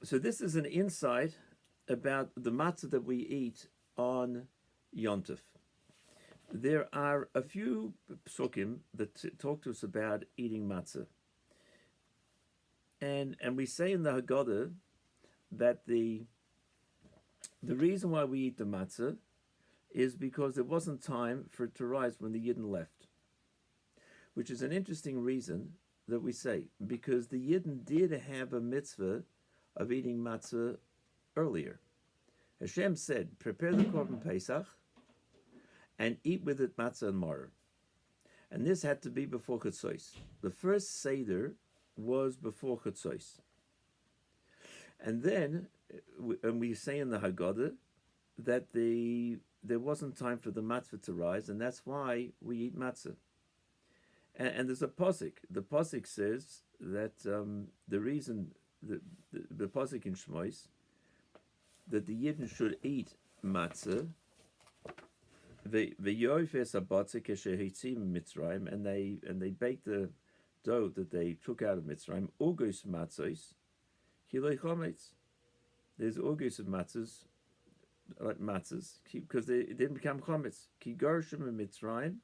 So this is an insight about the matzah that we eat on Yontif. There are a few psukim that talk to us about eating matzah. And we say in the Haggadah that the reason why we eat the matzah is because there wasn't time for it to rise when the Yidden left, which is an interesting reason that we say, because the Yidden did have a mitzvah of eating matzah earlier. Hashem said, prepare the korban Pesach and eat with it matzah and maror. And this had to be before Chatzos. The first Seder was before Chatzos. And then, and we say in the Haggadah that there wasn't time for the matzah to rise, and that's why we eat matzah. And there's a posik. The posik says that the reason, the posik in Shmois, that the Yidden should eat matzah, and they bake the dough that they took out of Mitzrayim, August matzos, kiloi chometz. There's August of matzahs, like matzahs, because it didn't become chometz. Ki garshim in Mitzrayim,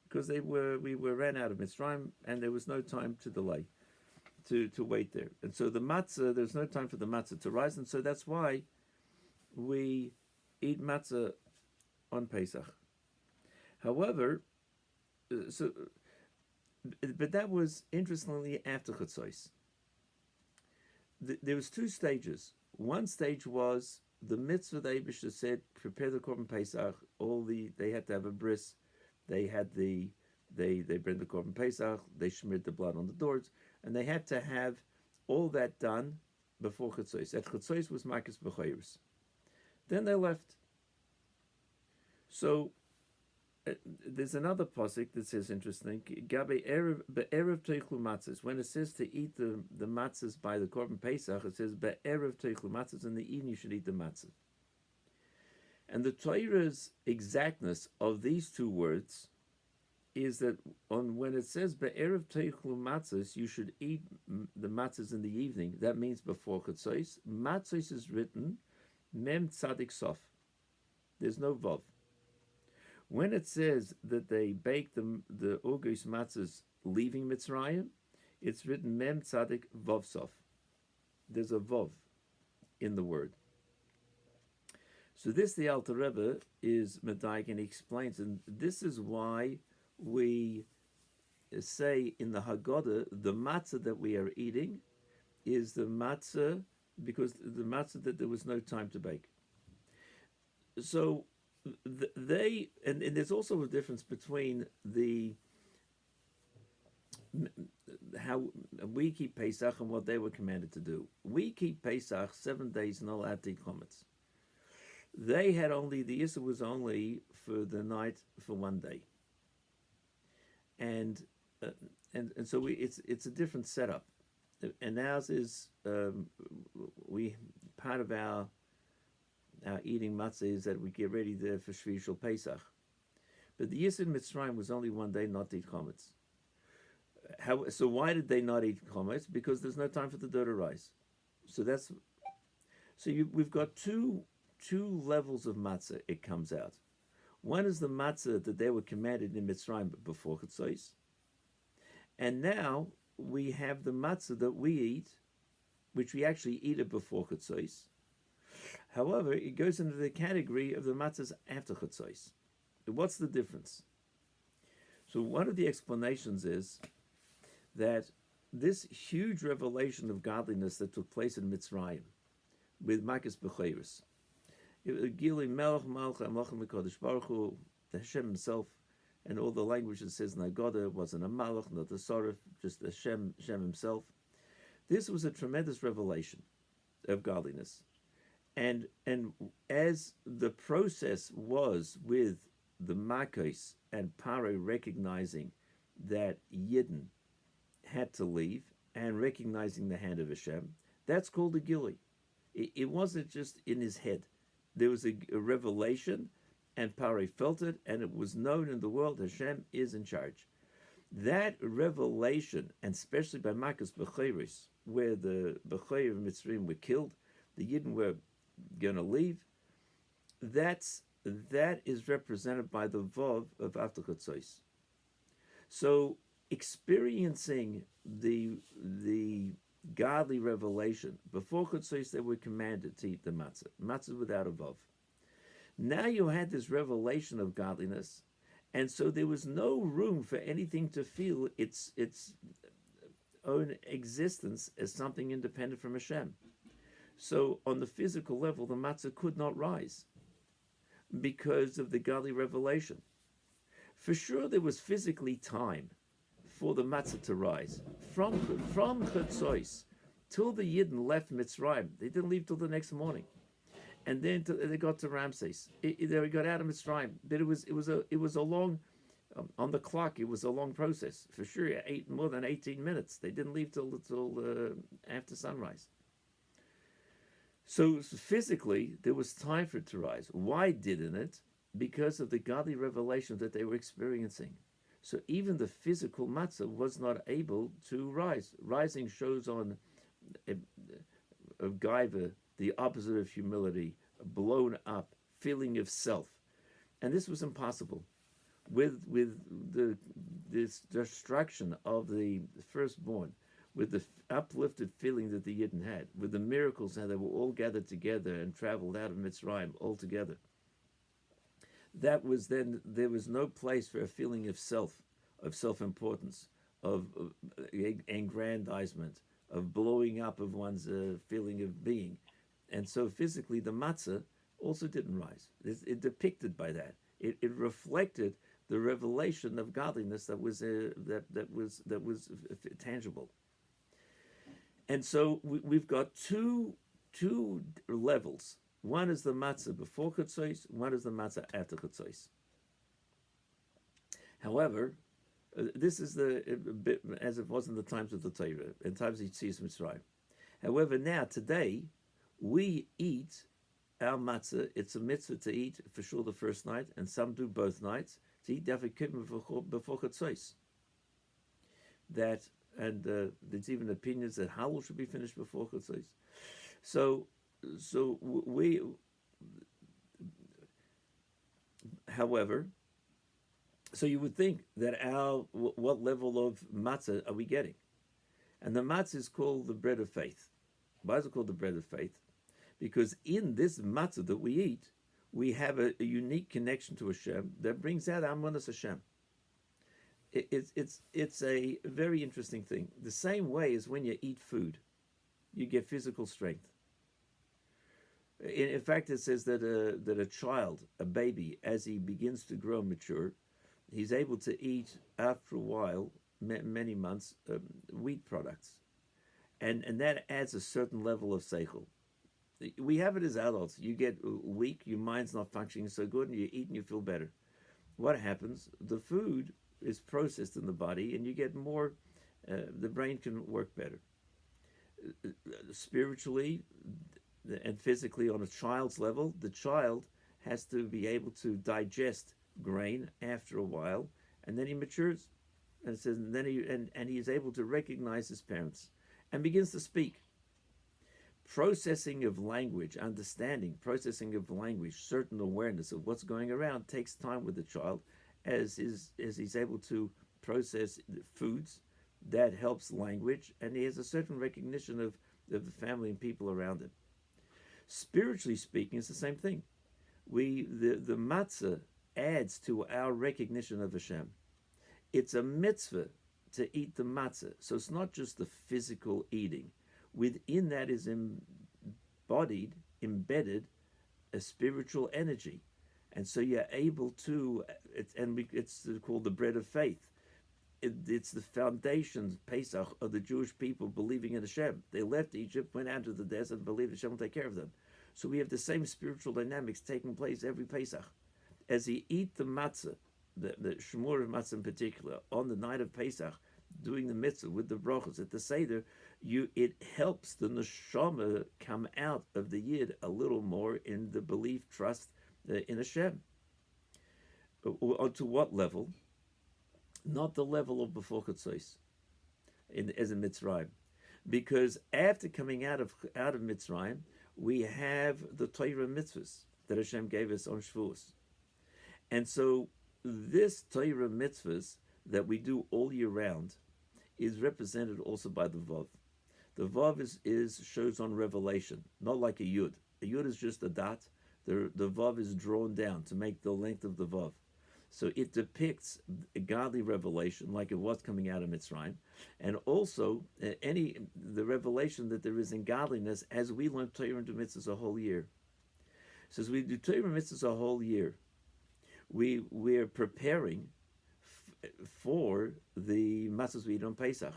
because we ran out of Mitzrayim, and there was no time to delay, to wait there. And so the matzah, there's no time for the matzah to rise, and so that's why we eat matzah on Pesach. However, but that was interestingly after Chatzos. There was two stages. One stage was the mitzvah the Eibishter said, prepare the korban Pesach. They had to have a bris. They bring the korban Pesach. They smeared the blood on the doors, and they had to have all that done before Chatzos. At Chatzos was Marcus B'chayros. Then they left. So there's another pasuk that says interesting. Gabe erev teichlu matzahs. When it says to eat the matzahs by the korban Pesach, it says be'erev teichlu matzahs. In the evening you should eat the matzah. And the Torah's exactness of these two words is that when it says be'erev teichlu matzahs, you should eat the matzahs in the evening. That means before Chatzos. Matzahs is written mem tzadik sof. There's no vav. When it says that they baked the August matzahs leaving Mitzrayim, it's written mem tzadik vav sof. There's a vav in the word. So this the Alter Rebbe is medayik, and he explains, and this is why we say in the Haggadah the matzah that we are eating is the matzah, because the matzah that there was no time to bake. So and there's also a difference between how we keep Pesach and what they were commanded to do. We keep Pesach 7 days, not allowed to eat chametz. They had only, the Issa was only for the night for 1 day, and so it's a different setup, and ours is part of our eating matzah is that we get ready there for Shvi Shel Pesach. But the Yisr in Mitzrayim was only 1 day not to eat chametz. So why did they not eat chametz? Because there's no time for the dough to rise. We've got two levels of matzah. It comes out. One is the matzah that they were commanded in Mitzrayim before Chatzos, and now we have the matzah that we eat, which we actually eat it before Chatzos. However, it goes into the category of the matzahs after Chatzos. What's the difference? So one of the explanations is that this huge revelation of godliness that took place in Mitzrayim with Marcus B'chayros, Gili Melech Malch Amlachem Mekadosh Baruch Hu, the Hashem himself, and all the language that says Nagoda wasn't a Malach, not a Soref, just Hashem himself. This was a tremendous revelation of godliness. And as the process was with the Makos and Paro recognizing that Yidden had to leave and recognizing the hand of Hashem, that's called a Gili. It wasn't just in his head. There was a revelation, and Paro felt it, and it was known in the world Hashem is in charge. That revelation, and especially by Marcus B'chayros, where the B'chayr of Mitzrayim were killed, the Yidden were going to leave, that is represented by the Vav of Avtachotzois. So experiencing the godly revelation, before Chotzois they were commanded to eat the matzah without a Vav. Now you had this revelation of godliness, and so there was no room for anything to feel its own existence as something independent from Hashem. So on the physical level, the matzah could not rise because of the godly revelation. For sure, there was physically time for the matzah to rise. From Chetzois till the Yidden left Mitzrayim, they didn't leave till the next morning, and then they got to Ramses. They got out of Mitzrayim, but it was a long on the clock. It was a long process for sure. More than 18 minutes. They didn't leave till after sunrise. So physically, there was time for it to rise. Why didn't it? Because of the godly revelation that they were experiencing. So even the physical matzah was not able to rise. Rising shows on of gaiva, the opposite of humility, a blown up feeling of self, and this was impossible with this destruction of the firstborn, with the uplifted feeling that the Yidden had, with the miracles how they were all gathered together and traveled out of Mitzrayim all together. That was then, there was no place for a feeling of self-importance, of aggrandizement, of blowing up of one's feeling of being. And so physically the matzah also didn't rise. It depicted by that. It reflected the revelation of godliness that was tangible. And so we've got two levels. One is the matzah before Chetzois, one is the matzah after Chetzois. However, this is a bit as it was in the times of the Torah, in times of Yetzias Mitzrayim. However, now, today, we eat our matzah. It's a mitzvah to eat, for sure, the first night, and some do both nights, to eat dafei kippur before Chetzois. There's even opinions that halal should be finished before Chetzois. So we, however, so you would think that what level of matzah are we getting? And the matzah is called the bread of faith. Why is it called the bread of faith? Because in this matzah that we eat, we have a unique connection to Hashem that brings out Amonas Hashem. It's a very interesting thing. The same way as when you eat food, you get physical strength. In fact, it says that a child, a baby, as he begins to grow and mature, he's able to eat, after a while, many months, wheat products. And that adds a certain level of seichel. We have it as adults. You get weak, your mind's not functioning so good, and you eat and you feel better. What happens? The food is processed in the body, and you get more, the brain can work better. Spiritually and physically, on a child's level, the child has to be able to digest grain after a while, and then he matures, and it says, and then he is able to recognize his parents and begins to speak. Processing of language, processing of language, certain awareness of what's going around takes time with the child, as he's able to process foods. That helps language, and he has a certain recognition of the family and people around him. Spiritually speaking, it's the same thing. The matzah adds to our recognition of Hashem. It's a mitzvah to eat the matzah, so it's not just the physical eating. Within that is embedded a spiritual energy, and so you're able to. It's called the bread of faith. It's the foundations, Pesach, of the Jewish people believing in Hashem. They left Egypt, went out to the desert, and believed Hashem will take care of them. So we have the same spiritual dynamics taking place every Pesach. As you eat the matzah, the shmur of matzah in particular, on the night of Pesach, doing the mitzvah with the brachos at the Seder, it helps the neshama come out of the Yid a little more in the belief, trust in Hashem. To what level? Not the level of before Chetzois, as in Mitzrayim, because after coming out of Mitzrayim, we have the Torah mitzvahs that Hashem gave us on Shavuos. And so this Torah mitzvahs that we do all year round is represented also by the Vav. The Vav is shows on revelation, not like a Yud. A Yud is just a dot. The Vav is drawn down to make the length of the Vav. So it depicts a godly revelation like it was coming out of Mitzrayim, and also the revelation that there is in godliness as we learn Torah and do mitzvahs a whole year. So as we do Torah and mitzvahs a whole year, we're preparing for the matzahs we eat on Pesach.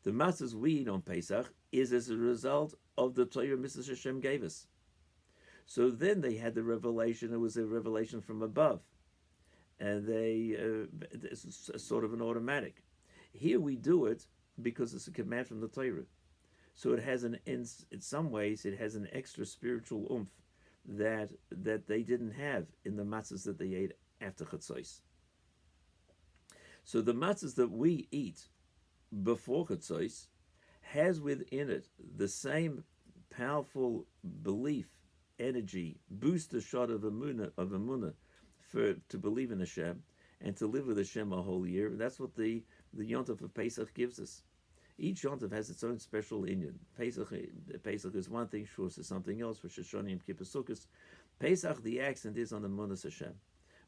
The matzahs we eat on Pesach is as a result of the Torah mitzvahs Hashem gave us. So then they had the revelation. It was a revelation from above, and it's sort of an automatic. Here we do it because it's a command from the Torah. So it has in some ways it has an extra spiritual oomph that they didn't have in the matzahs that they ate after Chatzos. So the matzahs that we eat before Chatzos has within it the same powerful belief, energy, booster shot of emunah to believe in Hashem and to live with Hashem a whole year. That's what the Yontif of Pesach gives us. Each Yontif has its own special inyan. Pesach is one thing, Shavuos is something else. For Shosh Hashanah, Yom Kippur, Sukkos. Pesach, the accent is on the Emunah Hashem,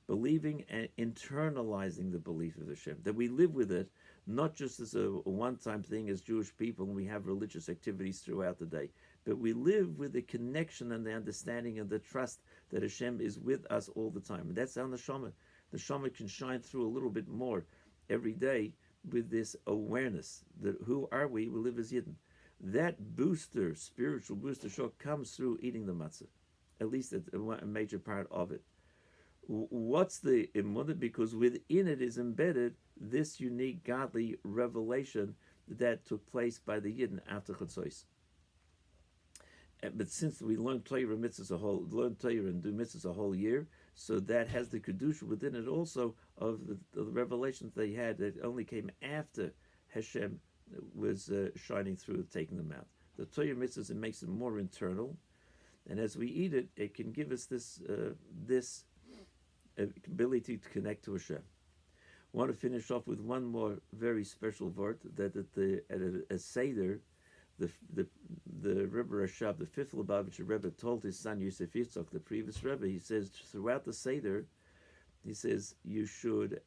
believing and internalizing the belief of Hashem, that we live with it, not just as a one-time thing as Jewish people and we have religious activities throughout the day, but we live with the connection and the understanding and the trust that Hashem is with us all the time. And that's our neshama. The neshama can shine through a little bit more every day with this awareness that who are we? We live as Yidden. That spiritual booster shot comes through eating the matzah, at least a major part of it. What's the emunah? Because within it is embedded this unique godly revelation that took place by the Yidden after Chatzos. But since we learn Torah and do mitzvahs a whole year, so that has the kedusha within it also of the revelations they had that only came after Hashem was shining through, taking them out. The Torah mitzvahs, it makes it more internal, and as we eat it, it can give us this ability to connect to Hashem. I want to finish off with one more very special word that at a Seder, the Rebbe Rashab, the fifth Lubavitcher Rebbe, told his son Yosef Yitzchak, the previous Rebbe, he says throughout the Seder, he says you should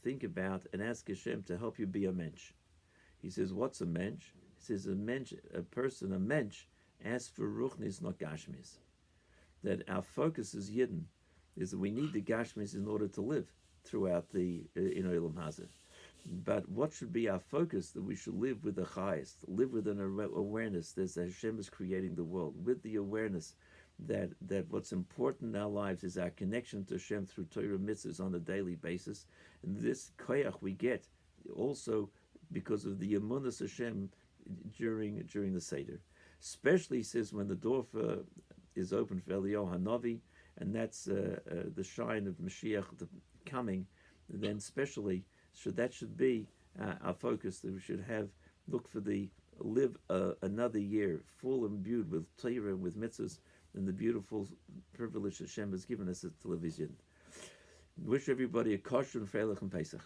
think about and ask Hashem to help you be a mensch. He says, what's a mensch? He says a mensch asks for ruchnis, not gashmis. That our focus is Yidden, is that we need the gashmis in order to live throughout the in Olam Hazeh. But what should be our focus? That we should live with the highest, live with an awareness that Hashem is creating the world, with the awareness that what's important in our lives is our connection to Hashem through Torah mitzvahs on a daily basis. And this koyach we get also because of the emunah Hashem during the Seder. Especially, he says, when the door is open for Eliyahu Hanavi, and that's the shine of Mashiach coming, then especially that should be our focus, that we should look for live another year full and imbued with Torah and with mitzvahs and the beautiful privilege Hashem has given us to live as Yidden. Wish everybody a kosher and freilich and Pesach.